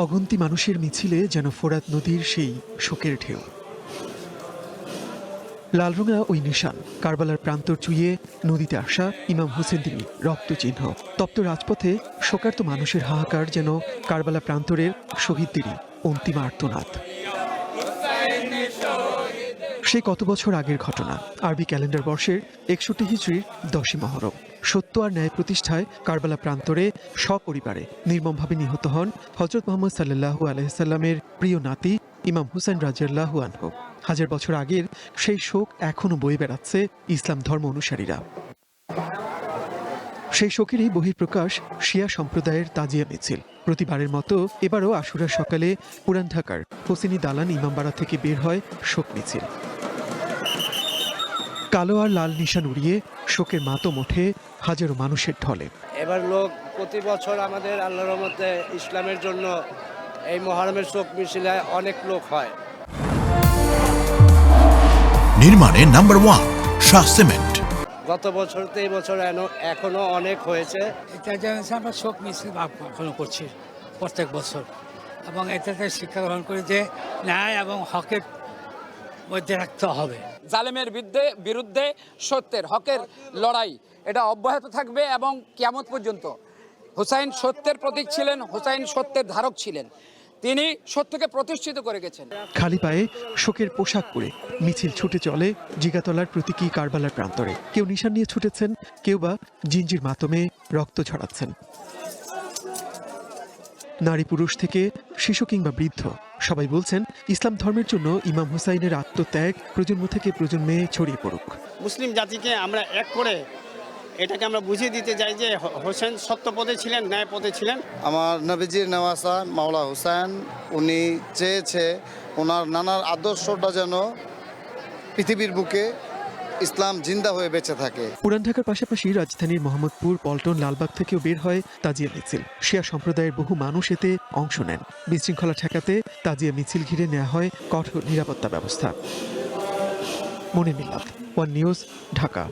অগন্তি মানুষের মিছিলে যেন ফোরাত নদীর সেই শোকের ঢেউ। লালরঙা ওই নিশান, কারবালার প্রান্তর চুইয়ে নদীতে আসা ইমাম হোসেনদের রক্তচিহ্ন। তপ্ত রাজপথে শোকার্ত মানুষের হাহাকার যেন কারবালা প্রান্তরের শহীদদেরই অন্তিম আর্তনাদ। সে কত বছর আগের ঘটনা। আরবি ক্যালেন্ডার বর্ষের ৬১ হিজরির ১০ই মহরম। সত্য আর ন্যায় প্রতিষ্ঠায় কারবালা প্রান্তরে সপরিবারে নির্মমভাবে নিহত হন হযরত মুহাম্মদ সাল্লাল্লাহু আলাইহি সাল্লামের প্রিয় নাতি ইমাম হুসাইন রাদিয়াল্লাহু আনহু। হাজার বছর আগের সেই শোক এখনো বয়ে বেড়াচ্ছে ইসলাম ধর্ম অনুসারীরা। সেই শোকেরই বহিঃপ্রকাশ শিয়া সম্প্রদায়ের তাজিয়া মিছিল। প্রতিবারের মতো এবারও আশুরার সকালে পুরান ঢাকার হোসেনি দালান ইমামবাড়া থেকে বের হয় শোক মিছিল। কালো আর লাল নিশান উড়িয়ে শোকের মাতম ওঠে হাজারো মানুষের ঢলে। এবার লোক প্রতি বছর আমাদের আল্লাহর রহমতে ইসলামের জন্য এই মুহররমের শোক মিছিলে অনেক লোক হয়। নির্মাণে নাম্বার 1 শাহ সিমেন্ট। গত বছর তো এই বছর এখনো অনেক হয়েছে। এটা জানেন আমরা শোক মিছিল এখনো করছি প্রত্যেক বছর, এবং এটাতে শিক্ষা গ্রহণ করি যে ন্যায় এবং হকের মধ্যে রাখতে হবে। জালেমের বিরুদ্ধে সত্যের হকের লড়াই এটা অব্যাহত থাকবে এবং কিয়ামত পর্যন্ত। হুসাইন সত্যের প্রতীক ছিলেন, হুসাইন সত্যের ধারক ছিলেন, তিনি সত্যকে প্রতিষ্ঠিত করে গেছেন। খালি পায়ে শোকের পোশাক পরে মিছিল ছুটে চলে জিগাতলার প্রতীকী কারবালার প্রান্তরে। কেউ নিশান নিয়ে ছুটেছেন, কেউ বা জিঞ্জির মাতমে রক্ত ছড়াচ্ছেন। নারী পুরুষ থেকে শিশু কিংবা বৃদ্ধ সবাই বলছেন ইসলাম ধর্মের জন্য ইমাম হুসাইনের আত্মত্যাগ প্রজন্ম থেকে প্রজন্মে ছড়িয়ে পড়ুক। মুসলিম জাতিকে আমরা এক করে এটাকে আমরা বুঝিয়ে দিতে চাই যে হোসেন সত্য পথে ছিলেন, ন্যায় পথে ছিলেন। আমার নবীজির নেওয়াসা মাওলা হুসাইন, উনি চেয়েছে ওনার নানার আদর্শটা যেন পৃথিবীর বুকে ইসলাম জিন্দা হয়ে বেঁচে থাকে। পুরান ঢাকার পাশাপাশি রাজধানীর মোহাম্মদপুর, পল্টন, লালবাগ থেকেও বের হয় তাজিয়া মিছিল। শিয়া সম্প্রদায়ের বহু মানুষ এতে অংশ নেন। বিশৃঙ্খলা ঠেকাতে তাজিয়া মিছিল ঘিরে নেওয়া হয় কঠোর নিরাপত্তা ব্যবস্থা। মনির মিল্লাত, ওয়ান নিউজ, ঢাকা।